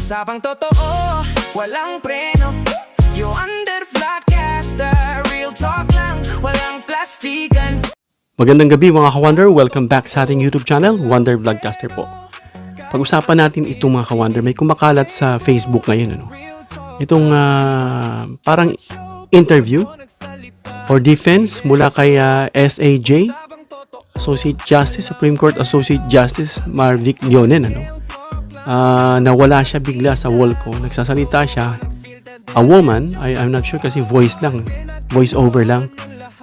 Usapang totoo, walang preno. You under vlogcaster, real talk lang, walang plastikan. Magandang gabi mga ka-Wonder, welcome back sa ating YouTube channel, Wonder Vlogcaster po. Pag-usapan natin itong mga ka-Wonder, may kumakalat sa Facebook ngayon. Itong parang interview or defense mula kay SAJ, Associate Justice, Supreme Court Associate Justice Marvic Leonen. Nawala siya bigla sa wall ko, nagsasalita siya. A woman, I'm not sure kasi voice over lang,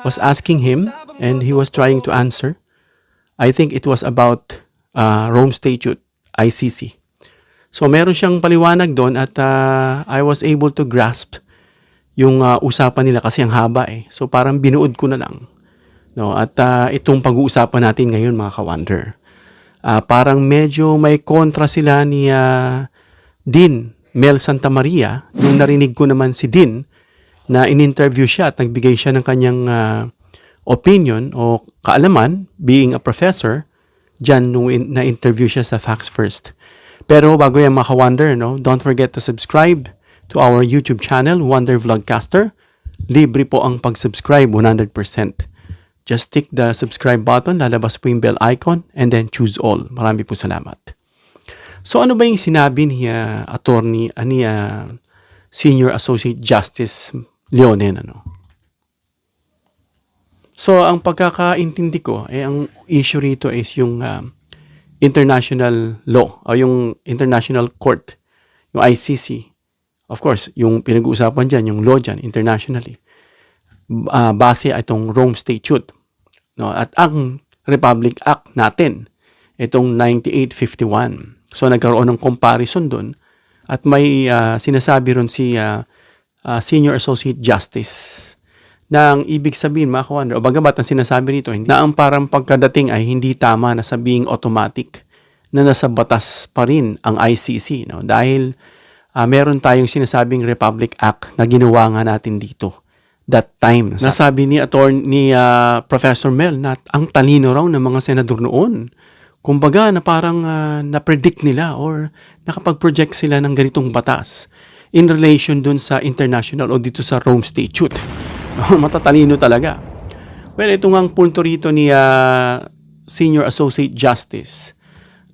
was asking him and he was trying to answer. I think it was about Rome Statute, ICC. So meron siyang paliwanag doon at I was able to grasp yung usapan nila kasi ang haba eh. So parang binuod ko na lang. No? At itong pag-uusapan natin ngayon mga ka-Wonder. Parang medyo may kontra sila ni Dean Mel Santamaria. Nung narinig ko naman si Dean na in-interview siya at nagbigay siya ng kanyang opinion o kaalaman, being a professor, dyan nung na-interview siya sa Facts First. Pero bago yan mga ka-Wonder, no, don't forget to subscribe to our YouTube channel, Wonder Vlogcaster. Libre po ang pag-subscribe, 100%. Just tick the subscribe button, lalabas po yung bell icon, and then choose all. Marami po salamat. So ano ba yung sinabi ni Senior Associate Justice Leonen? So ang pagkakaintindi ko, ang issue rito is yung international law o yung international court, yung ICC. Of course, yung pinag-uusapan dyan, yung law dyan, internationally. Base itong Rome Statute. No? At ang Republic Act natin, itong 9851. So nagkaroon ng comparison doon at may sinasabi ron si Senior Associate Justice na ang ibig sabihin mga ka-Wonder, o bagamat ang sinasabi nito na ang parang pagkadating ay hindi tama na sabing automatic na nasa batas pa rin ang ICC. No? Dahil meron tayong sinasabing Republic Act na ginawa nga natin dito that time. Nasabi ni Professor Mel na ang talino raw ng mga senador noon. Kumbaga na parang na-predict nila or nakapag-project sila ng ganitong batas in relation dun sa international o dito sa Rome Statute. Matatalino talaga. Well, ito nga ang punto rito ni Senior Associate Justice.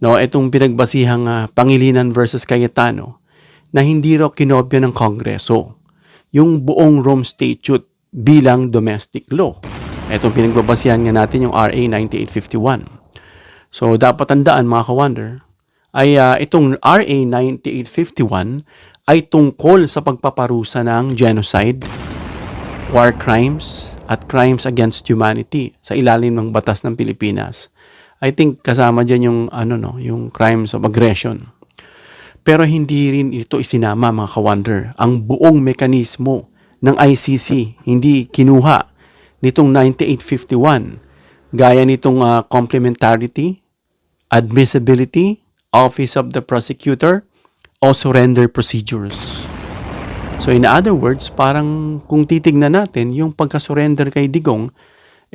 No, itong pinagbasihang Pangilinan versus Cayetano na hindi raw kinopya ng Kongreso yung buong Rome Statute bilang domestic law. Itong pinagbabasihan nga natin yung RA 9851. So, dapat tandaan mga ka-Wonder, ay itong RA 9851 ay tungkol sa pagpaparusa ng genocide, war crimes, at crimes against humanity sa ilalim ng batas ng Pilipinas. I think kasama dyan yung, yung crimes of aggression. Pero hindi rin ito isinama mga ka-Wonder. Ang buong mekanismo ng ICC hindi kinuha nitong 9851. Gaya nitong complementarity, admissibility, office of the prosecutor, o surrender procedures. So in other words, parang kung titignan natin yung pagka-surrender kay Digong,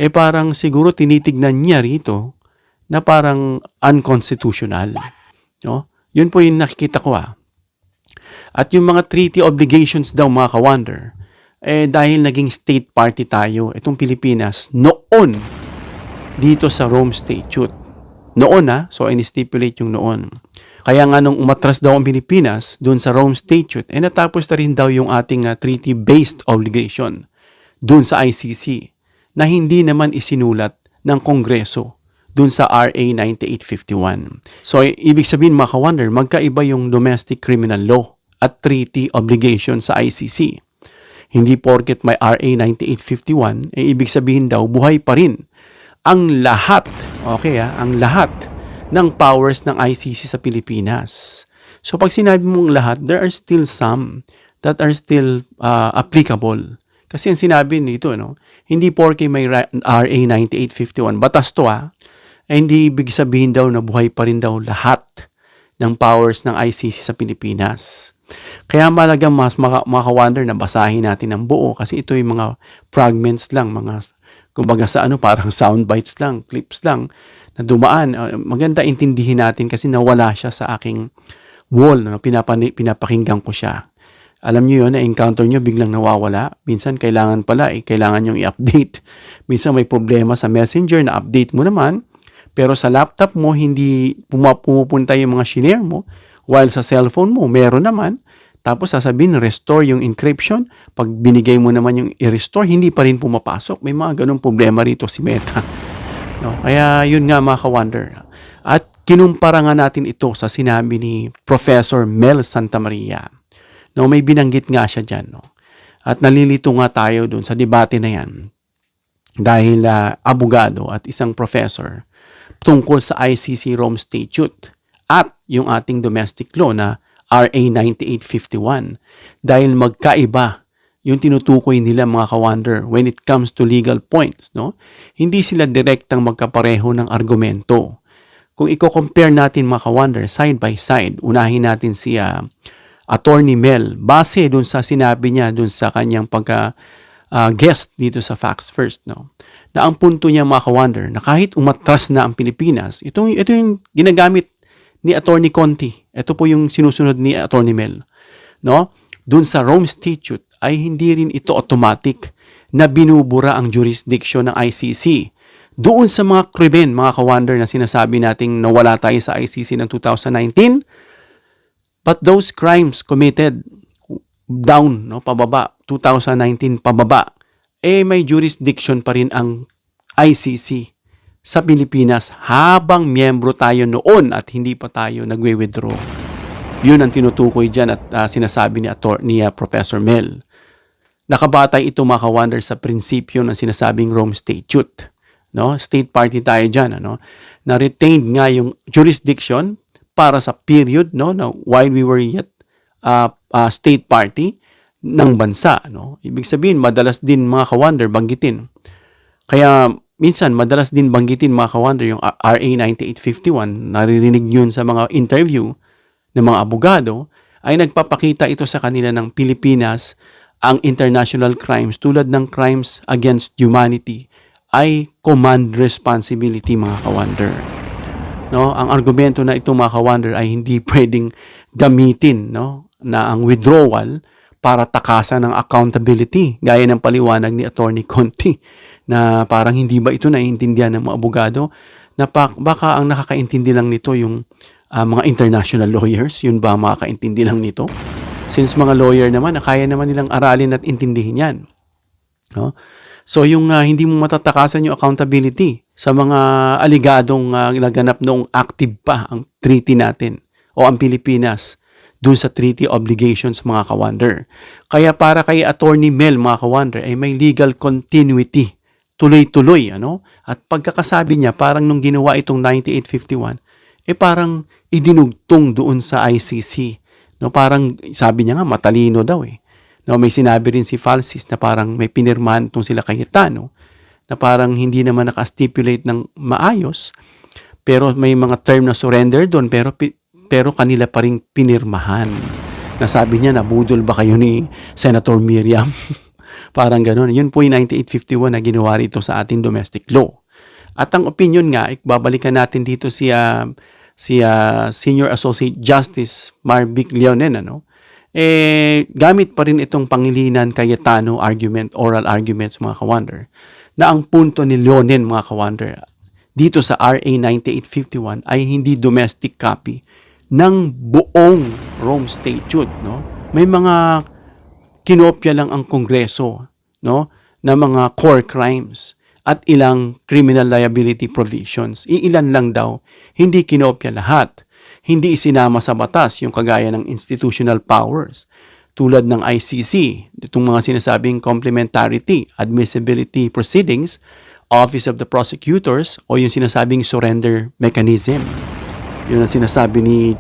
parang siguro tinitignan niya rito na parang unconstitutional. No? Yun po yung nakikita ko At yung mga treaty obligations daw mga ka-Wonder, dahil naging state party tayo, itong Pilipinas, noon, dito sa Rome Statute. Noon so in-stipulate yung noon. Kaya nga nung umatras daw ang Pilipinas doon sa Rome Statute, natapos na rin daw yung ating treaty-based obligation doon sa ICC na hindi naman isinulat ng Kongreso doon sa RA 9851. So ibig sabihin mga ka-Wonder, magkaiba yung domestic criminal law at treaty obligation sa ICC. Hindi porket may RA 9851, ibig sabihin daw buhay pa rin ang lahat, ang lahat ng powers ng ICC sa Pilipinas. So pag sinabi mong lahat, there are still some that are still applicable. Kasi ang sinabi nito, hindi porke may RA 9851, batas to hindi ibig sabihin daw na buhay pa rin daw lahat ng powers ng ICC sa Pilipinas. Kaya malagang mas maka-wonder na basahin natin ang buo kasi ito yung mga fragments lang, mga kumbaga sa parang sound bites lang, clips lang na dumaan. Maganda intindihin natin kasi nawala siya sa aking wall, no? Pinapakinggan ko siya. Alam niyo yun, na-encounter niyo, biglang nawawala. Minsan, kailangan niyong i-update. Minsan, may problema sa Messenger, na-update mo naman. Pero sa laptop mo, hindi pumupunta yung mga shinare mo. While sa cellphone mo, meron naman. Tapos, sasabihin, restore yung encryption. Pag binigay mo naman yung i-restore, hindi pa rin pumapasok. May mga ganung problema rito si Meta. No? Kaya, yun nga mga ka-wonder. At kinumpara nga natin ito sa sinabi ni Professor Mel Santamaria. No, may binanggit nga siya dyan. No? At nalilito nga tayo dun sa debate na yan. Dahil abogado at isang professor tungkol sa ICC Rome Statute at yung ating domestic law na RA 9851. Dahil magkaiba yung tinutukoy nila mga ka-wonder when it comes to legal points. No? Hindi sila direktang magkapareho ng argumento. Kung i-compare natin mga ka-wonder side by side, unahin natin si Attorney Mel, base dun sa sinabi niya dun sa kanyang guest dito sa Facts First, no? Na ang punto niya mga ka-wonder, na kahit umatras na ang Pilipinas, ito yung ginagamit ni Attorney Conti. Ito po yung sinusunod ni Attorney Mel, no? Dun sa Rome Statute ay hindi rin ito automatic na binubura ang jurisdiction ng ICC. Doon sa mga krimen, mga ka-wonder, na sinasabi nating nawala tayo sa ICC ng 2019, but those crimes committed down, no, pababa, 2019 pababa, may jurisdiction pa rin ang ICC sa Pilipinas habang miyembro tayo noon at hindi pa tayo nagwe-withdraw. Yun ang tinutukoy dyan at sinasabi ni Professor Mel. Nakabatay ito mga ka-wonder sa prinsipyo ng sinasabing Rome Statute. No? State party tayo dyan. Ano? Na retained nga yung jurisdiction para sa period, no, na while we were yet state party ng bansa, no. Ibig sabihin, madalas din mga ka-wonder banggitin. Kaya minsan madalas din banggitin mga ka-wonder yung RA 9851, naririnig yun sa mga interview ng mga abogado, ay nagpapakita ito sa kanila ng Pilipinas ang international crimes tulad ng crimes against humanity ay command responsibility mga ka-wonder. No, ang argumento na ito mga ka-wonder ay hindi pwedeng gamitin, no, na ang withdrawal para takasan ng accountability gaya ng paliwanag ni Attorney Conti na parang hindi ba ito naiintindihan ng mga abogado na baka ang nakakaintindi lang nito yung mga international lawyers, yun ba makakaintindi lang nito? Since mga lawyer naman, kaya naman nilang aralin at intindihin yan. No? So yung hindi mo matatakasan yung accountability sa mga aligadong naganap noong active pa ang treaty natin o ang Pilipinas dun sa treaty obligations mga ka-wonder. Kaya para kay Attorney Mel mga ka-wonder ay may legal continuity, tuloy-tuloy, ano? At pagkakasabi niya parang nung ginawa itong 9851 parang idinugtong doon sa ICC, no? Parang sabi niya nga matalino daw No, may sinabi rin si Falsis na parang may pinirmahan itong sila Cayetano na parang hindi naman naka-stipulate ng maayos pero may mga term na surrender doon pero kanila pa rin pinirmahan. Nasabi niya, nabudol ba kayo ni Senator Miriam? Parang gano'n. Yun po yung 9851 na ginawa rito sa ating domestic law. At ang opinion nga, babalikan natin dito si Senior Associate Justice Marvic Leonen, ano? Gamit pa rin itong Pangilinan Cayetano argument, oral arguments mga ka-wonder, na ang punto ni Leonen mga ka-wonder dito sa RA 9851 ay hindi domestic copy ng buong Rome Statute, no? May mga kinopya lang ang Kongreso, no, na mga core crimes at ilang criminal liability provisions. Iilan lang daw, hindi kinopya lahat. Hindi isinama sa batas yung kagaya ng institutional powers tulad ng ICC, itong mga sinasabing complementarity, admissibility proceedings, Office of the Prosecutors, o yung sinasabing surrender mechanism. Yun ang sinasabi ni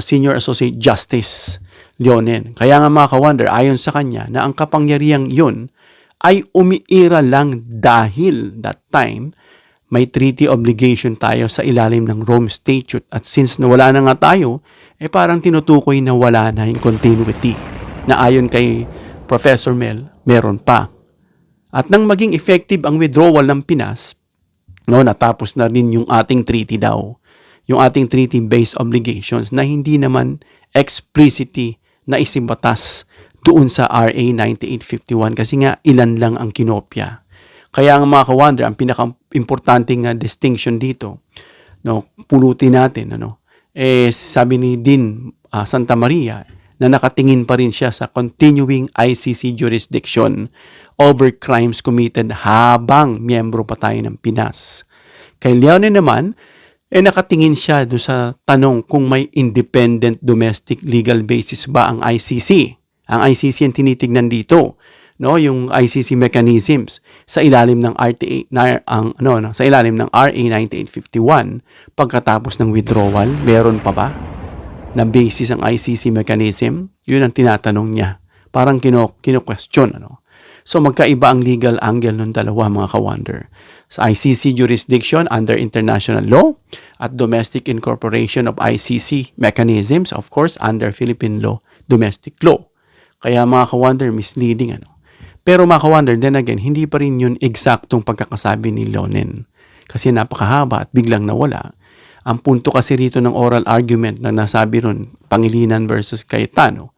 Senior Associate Justice Leonen. Kaya nga mga ka-wonder, ayon sa kanya, na ang kapangyarihang yun ay umiira lang dahil that time may treaty obligation tayo sa ilalim ng Rome Statute at since nawala na nga tayo, parang tinutukoy na wala na yung continuity na ayon kay Professor Mel, meron pa. At nang maging effective ang withdrawal ng Pinas, no, natapos na rin yung ating treaty daw. yung ating treaty-based obligations na hindi naman explicitly na isibatas doon sa RA 9851 kasi nga ilan lang ang kinopya. Kaya ang mga ka-wonder, ang pinaka-importanting distinction dito, no, pulutin natin, sabi ni Dean Santa Maria na nakatingin pa rin siya sa continuing ICC jurisdiction over crimes committed habang miyembro pa tayo ng Pinas. Kay Leonen naman, nakatingin siya doon sa tanong kung may independent domestic legal basis ba ang ICC. Ang ICC ang tinitignan dito, no, yung ICC mechanisms sa ilalim ng sa ilalim ng RA 9851 pagkatapos ng withdrawal, meron pa ba na basis ang ICC mechanism? Yun ang tinatanong niya. Parang kino-question, So magkaiba ang legal angle ng dalawa, mga ka-wonder. Sa ICC jurisdiction under international law at domestic incorporation of ICC mechanisms, of course, under Philippine law, domestic law. Kaya mga ka-wonder, misleading, Pero mga ka-wonder, then again, hindi pa rin yun eksaktong pagkakasabi ni Lonen. Kasi napakahaba at biglang nawala. Ang punto kasi rito ng oral argument na nasabi ron, Pangilinan versus Cayetano,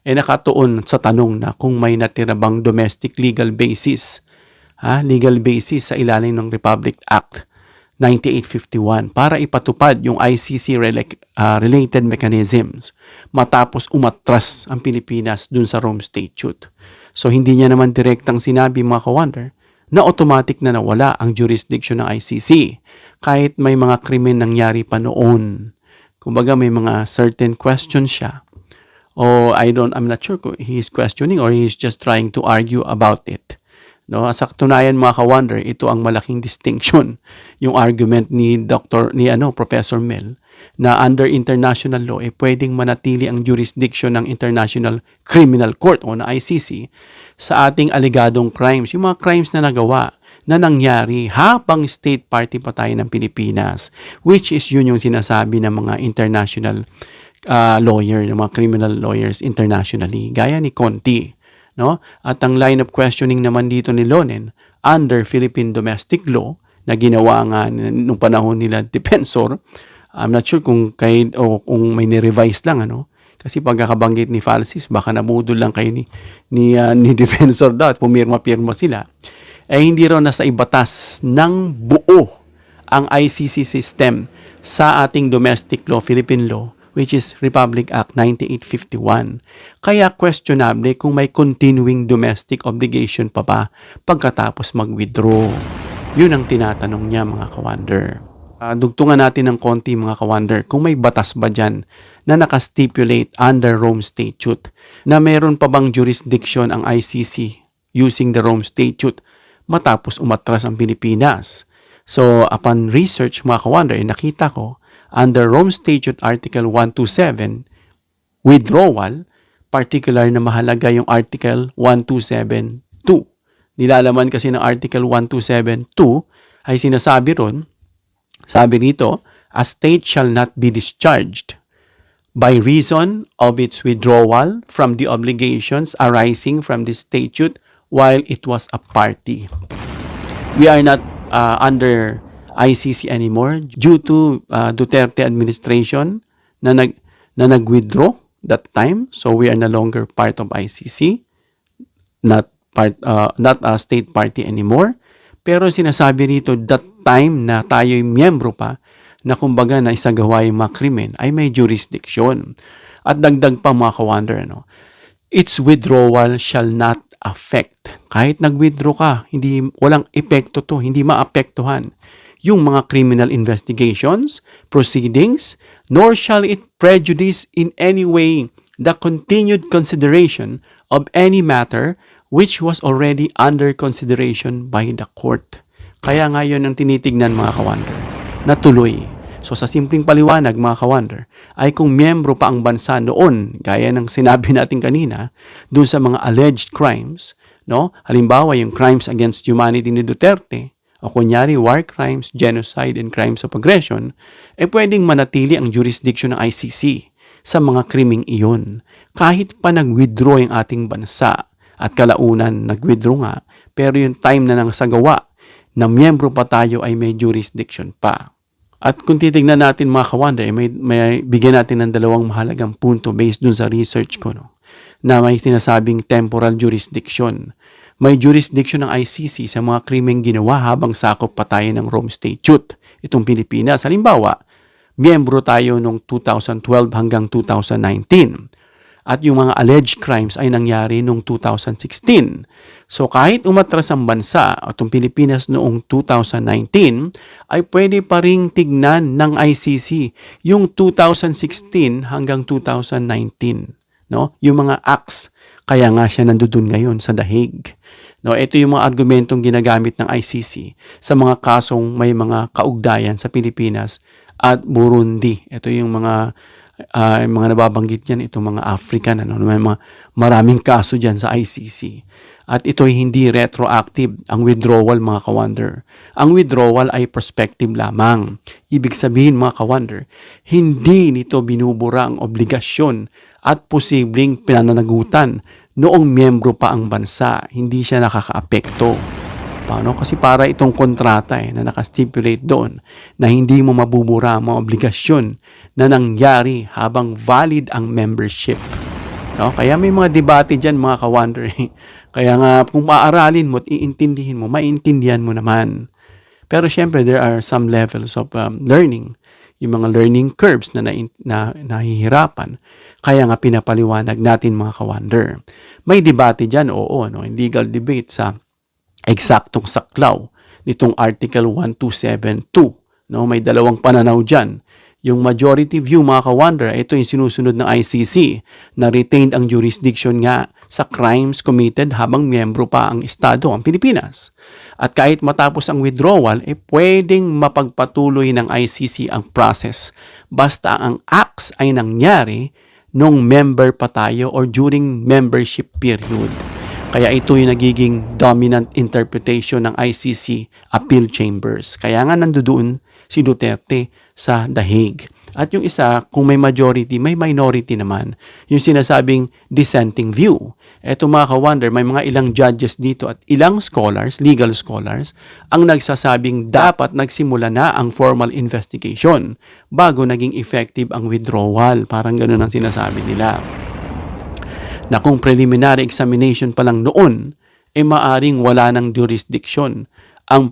nakatuon sa tanong na kung may natira bang domestic legal basis sa ilalim ng Republic Act 9851 para ipatupad yung ICC related mechanisms matapos umatras ang Pilipinas dun sa Rome Statute. So hindi niya naman direktang sinabi, mga ka-wonder, na automatic na nawala ang jurisdiction ng ICC kahit may mga krimen nangyari pa noon. Kumbaga may mga certain questions siya. I'm not sure kung he's questioning or he's just trying to argue about it. No, sa katunayan, mga ka-wonder, ito ang malaking distinction, yung argument ni Professor Mel, na under international law, pwedeng manatili ang jurisdiction ng International Criminal Court o na ICC sa ating aligadong crimes, yung mga crimes na nagawa na nangyari habang state party pa tayo ng Pilipinas, which is yun yung sinasabi ng mga international lawyer, ng mga criminal lawyers internationally, gaya ni Conti. No? At ang line of questioning naman dito ni Lonen, under Philippine domestic law, na ginawa nga nung panahon nila defensor, I'm not sure kung may ni-revise lang, kasi pagkakabanggit ni Falsis, baka nabudol lang kayo ni defensor daw at pumirma-pirma sila. Hindi raw nasa ibatas ng buo ang ICC system sa ating domestic law, Philippine law, which is Republic Act 9851. Kaya questionable kung may continuing domestic obligation pa ba pagkatapos mag-withdraw. Yun ang tinatanong niya, mga ka-wonder. Dugtungan natin ng konti, mga ka-wonder, kung may batas ba dyan na nakastipulate under Rome Statute na meron pa bang jurisdiction ang ICC using the Rome Statute matapos umatras ang Pilipinas. So, upon research, mga ka-wonder, nakita ko, under Rome Statute Article 127, withdrawal, particular na mahalaga yung Article 1272. Nilalaman kasi ng Article 1272 ay sinasabi ron, sabi rito, a state shall not be discharged by reason of its withdrawal from the obligations arising from the statute while it was a party. We are not under ICC anymore due to Duterte administration na nag-withdraw that time, so we are no longer part of ICC, not a state party anymore. Pero sinasabi rito that time na tayo'y miyembro pa na kumbaga na isagawa yung mga krimen ay may jurisdiction. At dagdag pa, mga ka-wonder, its withdrawal shall not affect. Kahit nag-withdraw ka, walang epekto to, hindi maapektuhan yung mga criminal investigations, proceedings, nor shall it prejudice in any way the continued consideration of any matter which was already under consideration by the court. Kaya nga yun ang tinitignan, mga ka-wonder, na tuloy. So sa simpleng paliwanag, mga ka-wonder, ay kung miyembro pa ang bansa noon, gaya ng sinabi natin kanina, dun sa mga alleged crimes, halimbawa yung crimes against humanity ni Duterte, o kunyari war crimes, genocide, and crimes of aggression, pwedeng manatili ang jurisdiction ng ICC sa mga krimeng iyon. Kahit pa nag-withdraw yung ating bansa at kalaunan nag-withdraw nga, pero yung time na nang sagawa na miyembro pa tayo ay may jurisdiction pa. At kung titignan natin mga ka-wonder, may bigyan natin ng dalawang mahalagang punto based dun sa research ko, no? Na may sinasabing temporal jurisdiction. May jurisdiction ng ICC sa mga krimeng ginawa habang sakop pa tayo ng Rome Statute. Itong Pilipinas, halimbawa, miyembro tayo noong 2012 hanggang 2019. At yung mga alleged crimes ay nangyari noong 2016. So kahit umatras ang bansa at ang Pilipinas noong 2019, ay pwede pa ring tignan ng ICC yung 2016 hanggang 2019. No? Yung mga acts, kaya nga siya nandoon ngayon sa The Hague. No, ito yung mga argumentong ginagamit ng ICC sa mga kasong may mga kaugnayan sa Pilipinas at Burundi. Ito yung mga nababanggit diyan, itong mga African, may mga maraming kaso diyan sa ICC. At ito ay hindi retroactive ang withdrawal, mga ka-wonder. Ang withdrawal ay prospective lamang. Ibig sabihin, mga ka-wonder, hindi nito binubura ang obligasyon at posibleng pinananagutan noong miyembro pa ang bansa. Hindi siya nakakaapekto. Paano? Kasi para itong kontrata na nakastipulate doon na hindi mo mabubura ang mga obligasyon na nangyari habang valid ang membership. No? Kaya may mga debate dyan, mga ka-wonder. Kaya nga kung maaralin mo at iintindihin mo, maintindihan mo naman. Pero syempre, there are some levels of learning. Yung mga learning curves na nahihirapan. Kaya nga pinapaliwanag natin, mga ka-wonder. May debate dyan, oo, no? Legal debate sa eksaktong saklaw nitong Article 1272. No? May dalawang pananaw dyan. Yung majority view, mga ka-wonder, ito yung sinusunod ng ICC na retained ang jurisdiction nga sa crimes committed habang miyembro pa ang Estado, ang Pilipinas. At kahit matapos ang withdrawal, pwedeng mapagpatuloy ng ICC ang process basta ang acts ay nangyari nung member pa tayo or during membership period. Kaya ito yung nagiging dominant interpretation ng ICC appeal chambers. Kaya nga nandoon si Duterte sa The Hague. At yung isa, kung may majority, may minority naman. Yung sinasabing dissenting view. Eto, mga ka-wonder, may mga ilang judges dito at ilang scholars, legal scholars, ang nagsasabing dapat nagsimula na ang formal investigation bago naging effective ang withdrawal. Parang ganun ang sinasabi nila. Na kung preliminary examination pa lang noon, maaring wala ng jurisdiction ang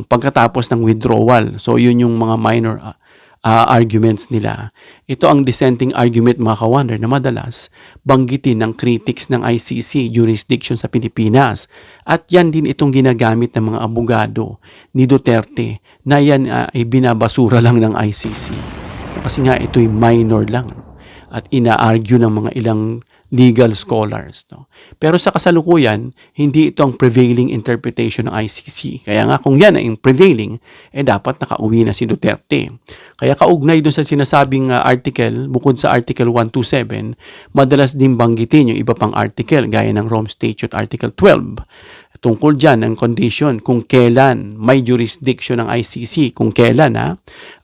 pagkatapos ng withdrawal. So, yun yung mga minor arguments nila. Ito ang dissenting argument, mga ka-wonder, na madalas banggitin ng critics ng ICC jurisdiction sa Pilipinas. At yan din itong ginagamit ng mga abogado ni Duterte na yan ay binabasura lang ng ICC. Kasi nga ito'y minor lang. At ina-argue ng mga ilang legal scholars. No? Pero sa kasalukuyan, hindi ito ang prevailing interpretation ng ICC. Kaya nga kung yan ay prevailing, dapat nakauwi na si Duterte. Kaya kaugnay dun sa sinasabing article, bukod sa Article 127, madalas din banggitin yung iba pang article, gaya ng Rome Statute Article 12. Tungkol dyan ang condition kung kailan may jurisdiction ng ICC, kung kailan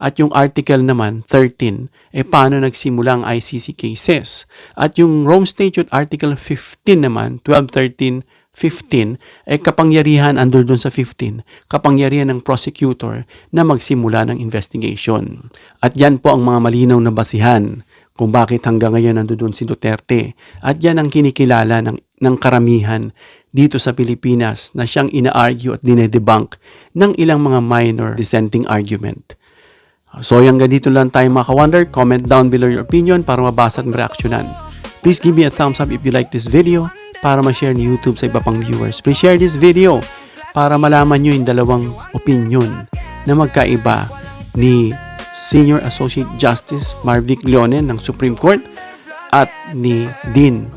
At yung article naman, 13, paano nagsimula ang ICC cases. At yung Rome Statute Article 15 naman, 12, 13, 15, kapangyarihan under dun sa 15, kapangyarihan ng prosecutor na magsimula ng investigation. At yan po ang mga malinaw na basihan kung bakit hanggang ngayon nandoon si Duterte. At yan ang kinikilala ng karamihan dito sa Pilipinas na siyang ina-argue at dinedebunk ng ilang mga minor dissenting argument. So hanggang dito lang tayo, mga ka-wonder. Comment down below your opinion para mabasa at mareaksyonan. Please give me a thumbs up if you like this video para ma-share ni YouTube sa iba pang viewers. Please share this video para malaman nyo yung dalawang opinion na magkaiba ni Senior Associate Justice Marvic Leonen ng Supreme Court at ni Dean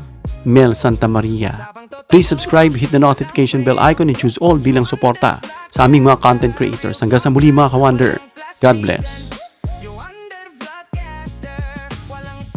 Mel Santamaria. Please subscribe, hit the notification bell icon and choose all bilang suporta sa aming mga content creators. Hanggang sa muli, mga ka-wonder. God bless.